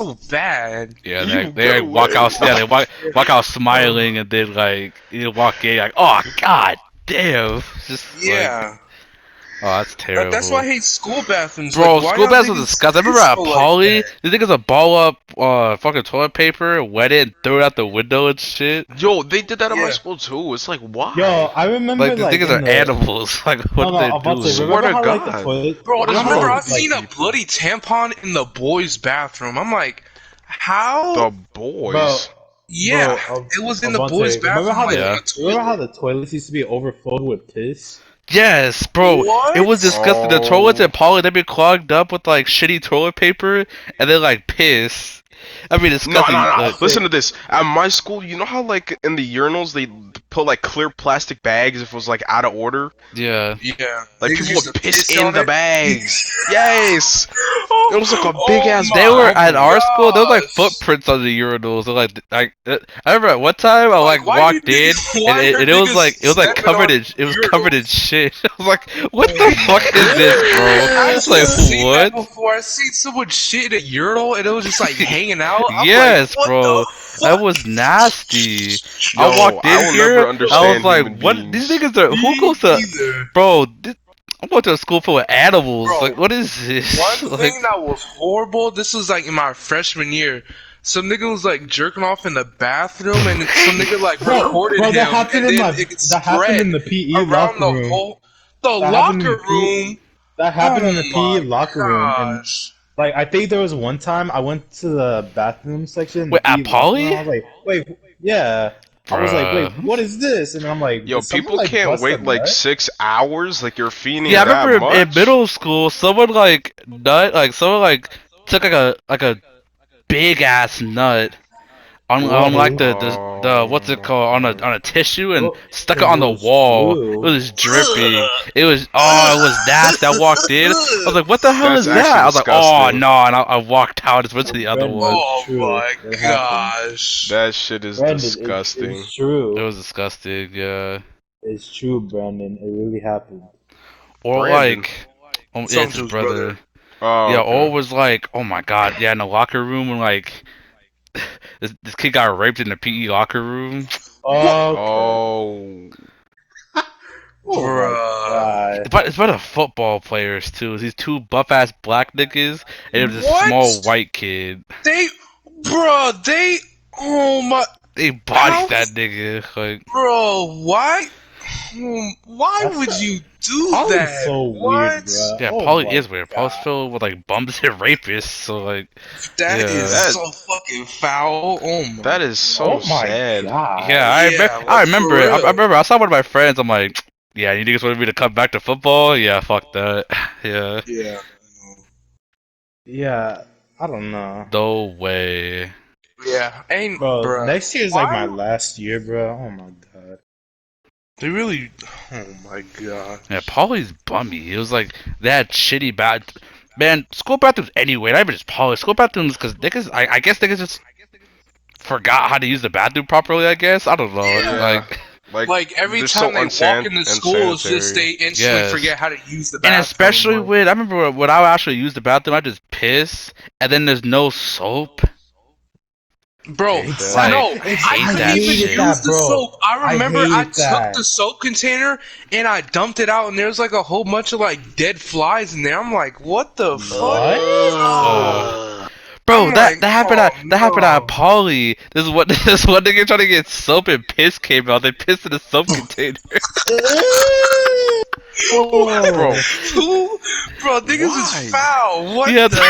so bad. Yeah, You they better like, walk win. out. Yeah, they walk out smiling, and then like you walk in like, oh god damn, it's just like, Yeah. oh that's That's why I terrible. hate school bathrooms. Like, Bro, why school y'all baths was niggas disgusting. I remember piss at so like Poly, that? these niggas would ball up fucking toilet paper, wet it, and throw it out the window and shit. Yo, they did that at my Yeah. school too. It's like, Yo, why? I remember Like these like niggas in are the animals. Like what no are no, they I'm about to say, doing? Swear remember to how like the God. toilet, Bro, you I know how remember the I've like seen a people. bloody tampon in the boys' bathroom. I'm like, how? The bro boys. Yeah, bro, it was in I'm the about to boys' say, bathroom, like on Yeah. a remember how toilet. the toilets used to be overflowed with piss? Yes, bro. It was What? disgusting. The toilets Oh. at Poly they'd be clogged up with like shitty toilet paper and then like piss. I mean No, no, disgusting. no. I Listen say, to this. At my school, you know how like in the urinals they put like clear plastic bags if it was like out of order? Yeah. Yeah, Like niggas people used would to piss piss in on the it. bags. Yes. It was like a big Oh ass They were my at bubble. our school. There was like gosh! footprints on the urinals. And, like I remember at one time I Like, like why do walked in niggas? and Why are like niggas it was like stepping on it was covered in urinals? shit. I was like, what oh the fuck my is this, bro? I It's actually like seen that what? before. I seen someone shit in a urinal and it was just like hanging out. I'm like, Yes, what the bro. That fuck? was nasty. I Yo, walked I in will never here. I was understand like, human "What? These beings. niggas are who Me goes to, either, bro? I'm going to a school full of animals. Like, bro. what is One this? thing Like, that was horrible. This was like in my freshman year. Some nigga was like jerking off in the bathroom, and some nigga like recorded bro, that him, happened and in then my it that happened spread in the PE around locker the room. whole the That happened in locker the room. that happened Oh in the PE my locker room, and gosh, like I think there was one time I went to the bathroom section in the wait, at PE locker room. Poly, I was like, wait, yeah. I was like, wait, bruh. what is this? And I'm like, Yo, did someone people like can't bust a wait like nut? 6 hours. Like you're Yeah, fiending I that remember in much. middle school, someone like took like a big ass nut on like Bro, the what's Oh it called my. on a tissue and bro, stuck it it on the was wall. It true. was dripping. It was it was nasty. I walked in. I was like, what the hell That's is that? actually I was like, oh disgusting. no, and I walked out. Just went to the other Brandon, one. it's oh true. my It happened. gosh. That shit is Brandon, disgusting. it's It true. was disgusting. Yeah. It's true, Brandon. It really happened. Or Brandon. like, yeah, it's Something his to his brother. brother. Oh, Yeah, or okay. was like, oh my god, yeah, in the locker room when like this kid got raped in the PE locker room. What, Okay. Oh. Oh my bruh? god. It's about the football players too. These two buff ass black niggas and it was this small What? white kid. They, bruh, they. Oh my. They bodied How, that nigga. Like, bro? Why? Why That's would a you do Polly's that? so weird, What? bro. yeah, Oh Polly my is weird. Polly's god. filled with like bums and rapists. So like, That is yeah, That so fucking foul. Oh my that is so Oh my sad. god. yeah. Yeah, I like remember for it. I real. remember. I saw one of my friends. I'm like, yeah, you niggas wanted me to come back to football? Yeah, fuck that. Yeah, Yeah. Yeah, I don't know. no way. Yeah. Ain't Bro, bruh. next year is like my Why? last year, bro. Oh my god. They really. Oh my god. Yeah, Polly's bummy. He was like that shitty bad. Man, school bathrooms anyway. Not even just Polly. School bathrooms because niggas. I guess niggas just forgot how to use the bathroom properly. I guess I don't know. Yeah. Yeah. Like Like Like every they're time so they walk into school, it's just unsanitary. they instantly yes, forget how to use the and bathroom. especially Like, when I remember when I would actually use the bathroom, I just piss and then there's no soap. bro, Exactly. no, Like I I hate I couldn't that even hated shit. use that, the bro. soap. I I remember I hated took that. the soap container and I dumped it out, and there's like a whole bunch of like dead flies in there. I'm like, what the fuck? What? Uh, Ugh. Bro, I'm like, oh that happened at no. Polly. This is what this one nigga trying to get soap and piss came out. They pissed in the soap container. Bro, Oh. Who? Bro, niggas is why? foul. What Yeah, the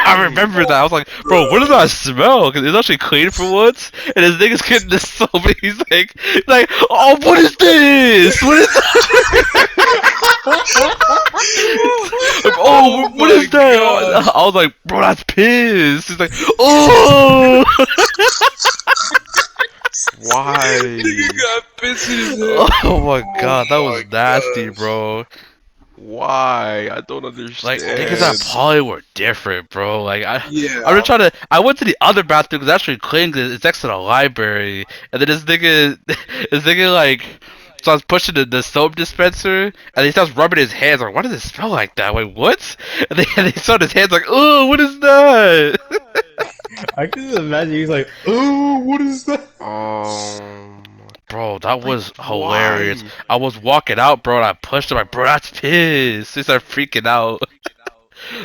I hell? remember that. I was like, bro, what does Bruh. that smell? Because it's actually clean for once. And his niggas getting the soap, and he's like, oh, what is this? What is that? Like, oh, Oh what my is that? gosh. I was like, bro, that's piss. He's like, oh. Nigga Why? got pissed in his head. Oh my Oh god, that my was nasty, gosh. bro. Why? I don't Like niggas at understand. Poly were different, bro. I'm Yeah. just trying to. I went to the other bathroom because actually clean. 'Cause it's next to the library, and then this nigga, this nigga like So I was pushing the soap dispenser, and he starts rubbing his hands. Like, why does it smell like that? Like, what? And he saw his hands. Like, oh, what is that? I can just imagine he's like, oh, what is that? Bro, that was hilarious. Why? I was walking out, bro, and I pushed him. Like, bro, that's pissed. He started freaking out.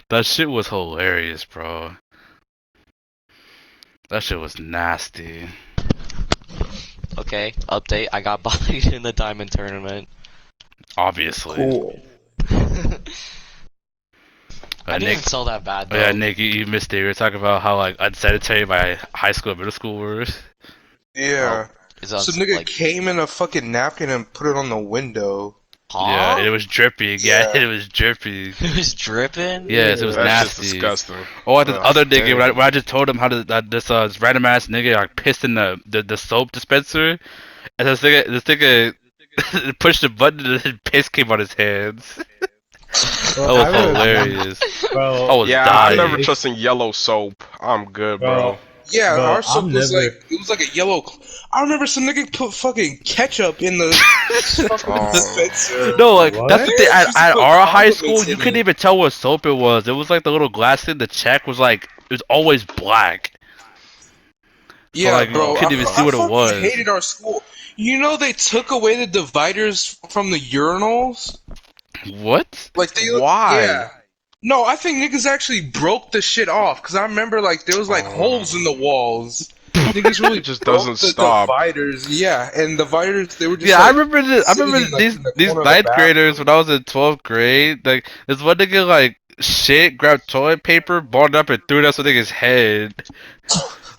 That shit was hilarious, bro. That shit was nasty. Okay, update. I got bodied in the diamond tournament. Obviously. Cool. I didn't even sell that bad though. Yeah, Nick, you missed it. We were talking about how like unsanitary my high school and middle school were. Yeah. Is that Some nigga like, came in a fucking napkin and put it on the window. Yeah, huh? and it was dripping. Yeah, Yeah. it was dripping. It was dripping. Yes, it was That's just nasty. disgusting. Oh, this Ugh, other nigga, dirty. when I just told him how to this random ass nigga like pissed in the soap dispenser, and this nigga pushed the button and then piss came on his hands. That Bro, was I remember- hilarious. I Bro, was Yeah, dying. I'm never trusting yellow soap. I'm good, bro. Yeah, Bro, our soap I'm was never- like, it was like a yellow. I remember some nigga put fucking ketchup in the fucking Oh. dispenser. No, like What? that's the thing. Just At put our high condiments school, in you couldn't it. even tell what soap it was. It was like the little glass thing. The check was like it was always black. Yeah, like, bro. you couldn't even see what it fucking was. hated our school. You know they took away the dividers from the urinals. What? Like they. Why? Yeah. No, I think niggas actually broke the shit off because I remember like there was like holes in the walls. Niggas really It just broke doesn't the stop. dividers. Yeah, and the dividers they were just. Yeah, like, I remember this. I sitting remember in, like, these in the these corner of the ninth graders bathroom. when I was in 12th grade. Like this one nigga like shit, grabbed toilet paper, balled it up, and threw it at some nigga's head.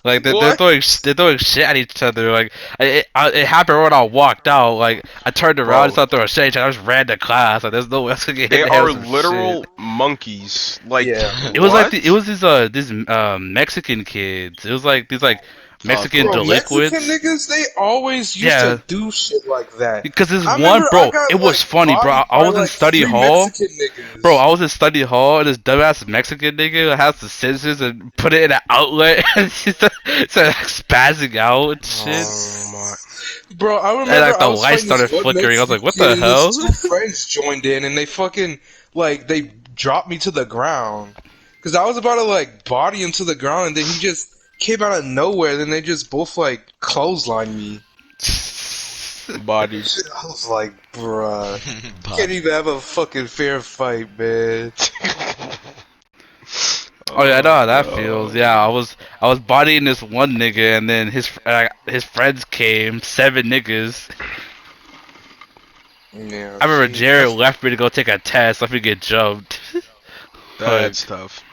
Like they're What? throwing shit at each other. Like it happened when I walked out. Like I turned around Bro. and started throwing shit. I just ran to class. Like there's no way I was gonna get They hit in the head are with some literal shit. monkeys. Like, Yeah. It was like what? it was these Mexican kids. It was like these like Mexican Bro, delinquents. Mexican niggas, they always used Yeah. to do shit like that. Because this I one, remember bro, I got, it was like, funny, bro. bodied I by, was in like, study 3 hall. Mexican niggas. Bro, I was in study hall, and this dumbass Mexican nigga has the scissors and put it in an outlet, and she started like, spazzing out and shit. Oh my. Bro, I remember And like the I was lights fighting this started one flickering. I was Mexican like, what kid the and hell? his 2 friends joined in, and they fucking, like, they dropped me to the ground. Because I was about to, like, body him to the ground, and then he just came out of nowhere, then they just both, like, clotheslined me. Bodied. I was like, bruh. But- Can't even have a fucking fair fight, man. Oh yeah, I know how that feels. Yeah, I was bodying this one nigga, and then his friends came, 7 niggas. Yeah, I remember see, Jared left me to go take a test, let me get jumped. That's tough.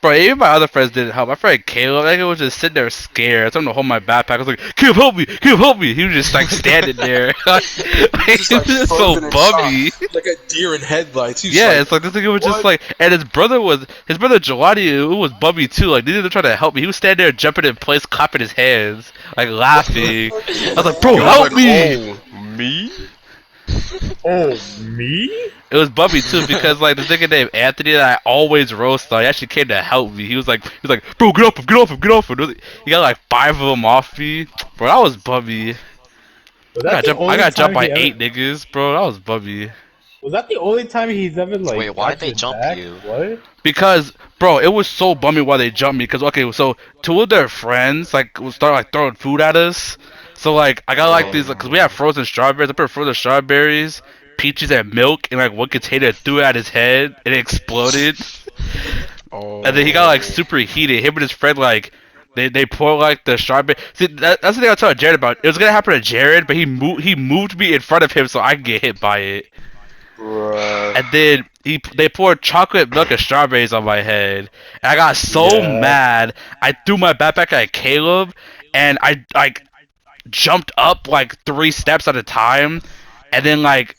Bro, even my other friends didn't help. My friend Caleb, that nigga was just sitting there scared. I told him to hold my backpack. I was like, Caleb, help me! Caleb, help me! He was just like standing there. He Just, like, was just so frozen in bummy. shock, like a deer in headlights. He was Yeah, like, it's like this nigga was just "What?" like, and his brother Jelani, it was bummy too. Like, neither of them trying to help me. He was standing there jumping in place, clapping his hands, like laughing. I was like, bro, He was help like, me! Oh, me? Oh, me? It was bummy too because like this nigga named Anthony that I always roast on, he actually came to help me. He was like, bro, get off him, get off him, get off him. He got like 5 of them off me. Bro, that was bummy. Was I that the only got jumped time by he ever- 8 niggas, bro. That was bummy. Was that the only time he's ever like? Wait, why'd got they your jump back? you? What? Because, bro, it was so bummy why they jumped me. Because, okay, so 2 of their friends, like, would start, like, throwing food at us. So, like, I got, like, these, because we have frozen strawberries. I put frozen strawberries, peaches, and milk in, like, one container, threw it at his head, and it exploded. Oh. And then he got, like, super heated. Him and his friend, like, they pour, like, the strawberry. See, that's the thing I was telling Jared about. It was going to happen to Jared, but he moved me in front of him so I could get hit by it. Bruh. And then they poured chocolate milk and strawberries on my head. And I got so Yeah. mad. I threw my backpack at Caleb, and I like jumped up like 3 steps at a time, and then like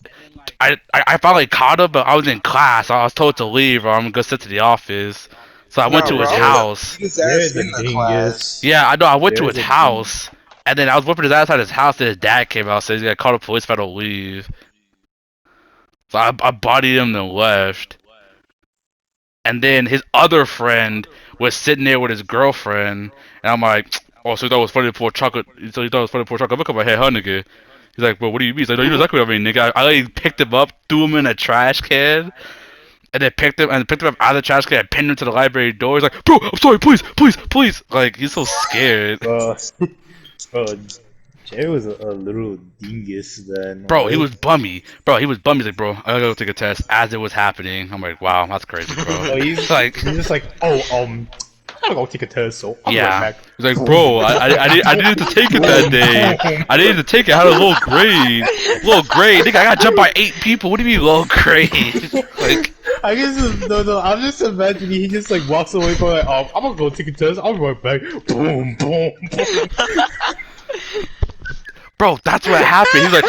I finally caught him, but I was in class. I was told to leave, or I'm gonna go sit to the office. So I went Nah, to bro, his I would've house. beat his There's ass a in the dingus. class. Yeah, I know. I went to There's his a house, and then I was whipping his ass at his house. And his dad came out, says he got called the police if I don't leave. So I bodied him and left. And then his other friend was sitting there with his girlfriend, and I'm like, oh, so you thought it was funny to pour chocolate? So you thought it was funny to pour chocolate? Look at my head, huh, nigga? He's like, bro, what do you mean? He's like, no, you know exactly what I mean, nigga. I like picked him up, threw him in a trash can, and then picked him up out of the trash can and pinned him to the library door. He's like, bro, I'm sorry, please, please, please. Like, he's so scared. Bro, Jerry was a little dingus then. Bro, he What? was bummy. Bro, he was bummy. He's like, bro, I gotta go take a test as it was happening. I'm like, wow, that's crazy, bro. Oh, he's like, just like, oh, I gotta go take a test, so I'll be yeah. right back. He's like, bro, I needed to take it that day. I needed to take it. I had a low grade. Low grade. Nigga, I got jumped by 8 people. What do you mean low grade? like, I guess no. I'm just imagining he just like walks away from like, oh, I'm gonna go take a test. I'll be right back. Boom, boom, boom. bro, that's what happened. He's like,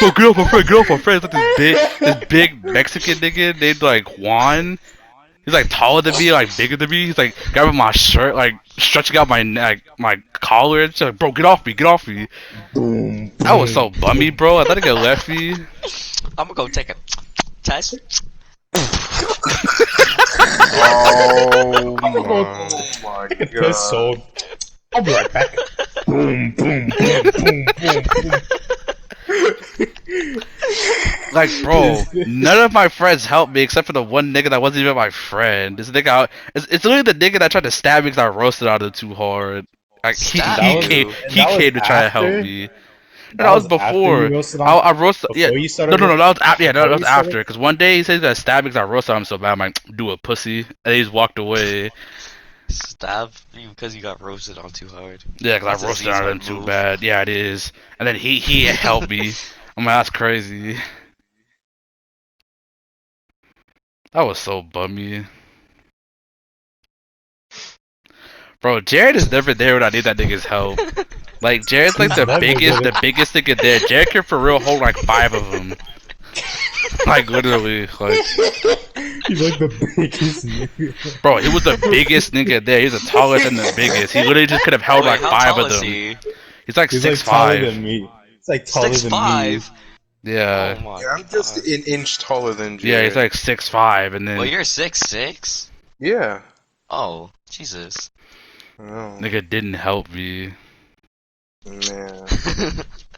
bro, get off my friend, get off my friend. It's like this big Mexican nigga named like Juan. He's like taller than me, like bigger than me. He's like grabbing my shirt, like stretching out my neck, my collar, and shit. Like, bro, get off me, get off me. Boom, That was so bummy, bro. I thought he got left me. I'm gonna go take a test. Oh my take a test, so I'll be right back. Boom, boom, boom, boom, boom, boom. Like, bro, none of my friends helped me except for the one nigga that wasn't even my friend. This nigga, it's literally the nigga that tried to stab me because I roasted on him too hard. Like, he came to try to help me. No, that was before. I roasted. Yeah, no, that was after. Yeah, that was after. Because one day he said he's gonna stab me because I roasted him so bad. I'm like, do a pussy, and he just walked away. Stab you because you got roasted on too hard. Yeah, because I roasted on him too bad. Yeah, it is. And then he helped me. I'm like, that's crazy. That was so bummy. Bro, Jared is never there when I need that nigga's help. Like, Jared's like the biggest nigga there. Jared can for real hold like 5 of them. Like, literally, like. He's like the biggest nigga. Bro, he was the biggest nigga there. He's the tallest and the biggest. He literally just could have held like 5 of them. He's like 6'5". Taller than me. He's like taller than me. Yeah. Oh Yeah, I'm just an inch taller than Jared. Yeah, he's like 6'5", and then. Well, you're 6'6". Yeah. Oh, Jesus. Oh, Nigga didn't help me. man.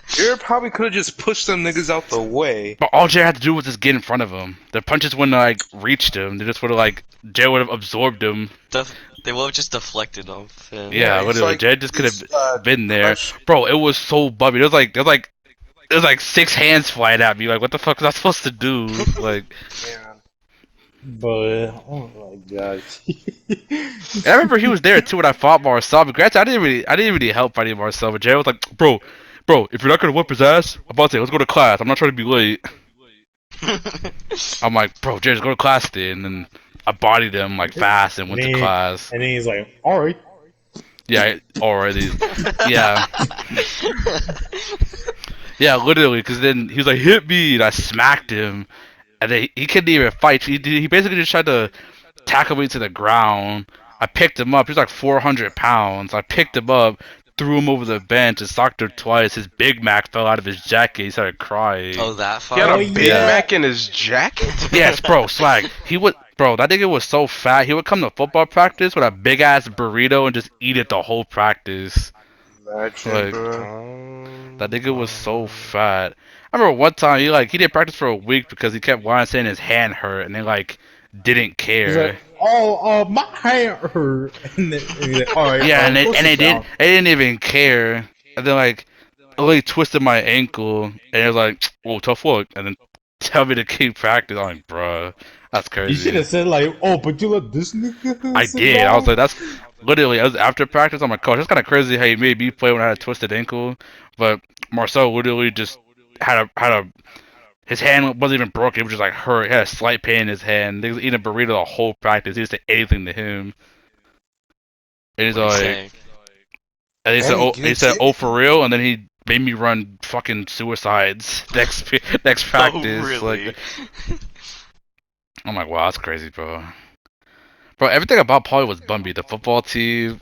Jared probably could have just pushed them niggas out the way. But all Jared had to do was just get in front of him. The punches wouldn't like reached him. They just would have like Jared would have absorbed him. They would have just deflected off him. Yeah, literally. Like, Jared just could have been there. Bro, it was so bummy. There was like 6 hands flying at me. Like, what the fuck was I supposed to do? Like, Man. But oh my god. I remember he was there too when I fought Marcel. But granted, I didn't really help fighting Marcel. But Jared was like, bro, if you're not gonna whip his ass, I'm about to say, let's go to class. I'm not trying to be late. I'm like, bro, Jared, go to class then. And then I bodied him like fast and went to class. And then he's like, alright. Yeah, already. Yeah. Yeah, literally, because then he was like, hit me, and I smacked him. And then he couldn't even fight. He basically just tried to tackle me to the ground. I picked him up. He was like 400 pounds. I picked him up, threw him over the bench, and socked him twice. His Big Mac fell out of his jacket. He started crying. Oh, that He had far? a Big Mac in his jacket? Yes, bro, swag. Bro, that nigga was so fat. He would come to football practice with a big ass burrito and just eat it the whole practice. Imagine, bro. That nigga was so fat. I remember one time he didn't practice for a week because he kept whining saying his hand hurt and they didn't care. He's like, oh, my hand hurt. And then he's like, alright. Yeah, and they didn't even care. And then really twisted my ankle and it was like, oh, tough luck. And then tell me to keep practice. I'm like, bruh, that's crazy. You should have said oh, but you let this nigga. I did. I was like, that's literally after practice. I'm like, coach, that's kind of crazy how you made me play when I had a twisted ankle. But Marcel literally just had a his hand wasn't even broken. It was just hurt. He had a slight pain in his hand. He was eating a burrito the whole practice. He didn't say anything to him. And he's like, and he said, oh, for real? And then he made me run fucking suicides next practice. Oh, really? I'm like, wow, that's crazy, bro. Bro, everything about Poly was bummy. The football team,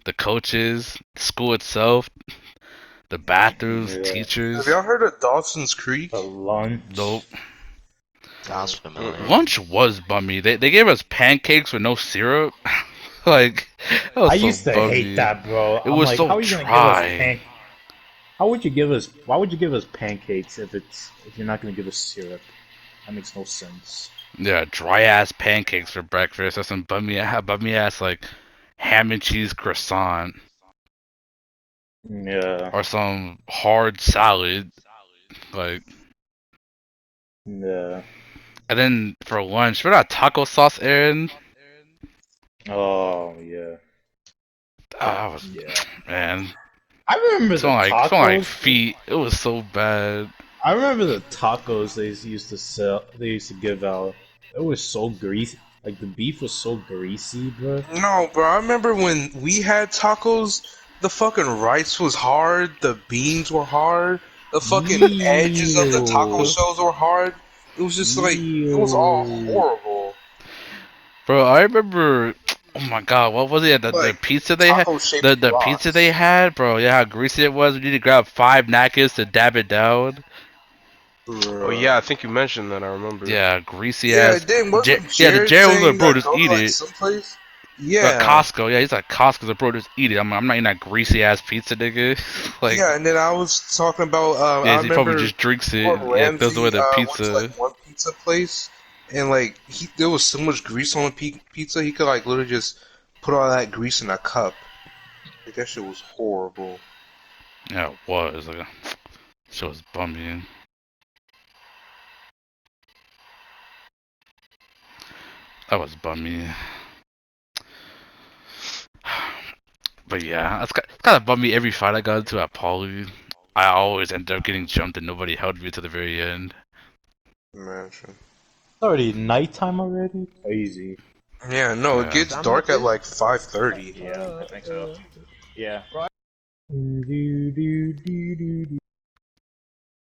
the coaches, the school itself, the bathrooms, teachers. Have y'all heard of Dawson's Creek? The lunch. Nope. Sounds familiar. Lunch was bummy. They gave us pancakes with no syrup. That was I so used to bummy. hate that, bro. It was so dry. How would you give us? Why would you give us pancakes if you're not gonna give us syrup? That makes no sense. Yeah, dry ass pancakes for breakfast. Or some bummy ass like ham and cheese croissant. Yeah, Or some hard salad. Like, yeah. and then for lunch, remember that taco sauce, Aaron? Oh yeah, Ah, that was yeah. man. I remember the Smell like tacos. feet. It was so bad. I remember the tacos they used to sell. They used to give out. It was so greasy. Like the beef was so greasy, bro. No, bro. I remember when we had tacos. The fucking rice was hard. The beans were hard. The fucking edges of the taco Ew. shells were hard. It was just like it was all Ew. horrible. Bro, I remember. Oh my god, what was it? The Like pizza they had. taco shaped The pizza they rocks. had, bro. Yeah, how greasy it was. We need to grab 5 napkins to dab it down. Oh yeah, I Bruh. think you mentioned that. I remember. Yeah, greasy Yeah, ass. then wasn't Yeah, the Jared Jared was like, saying bro, that just go to eat like it. someplace? Yeah. Costco, yeah, he's like Costco's like, bro, just eat it. I'm not eating that greasy ass pizza, nigga. Like, Yeah, and then I was talking about I yeah, he probably remember just drinks it. Gordon Yeah, throws away Ramsay the went to like pizza. one pizza place and like there was so much grease on the pizza he could like literally just put all that grease in a cup. Like that shit was horrible. Yeah, it was like, shit was bumming. That was bummy. But yeah, it's kind of bummed me every fight I got into at Poly. I always end up getting jumped and nobody held me to the very end. Imagine. It's already nighttime already. Crazy. Yeah, no, it Yeah. gets dark at like 5:30. Yeah, I think so. Yeah.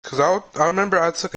Cause I remember I took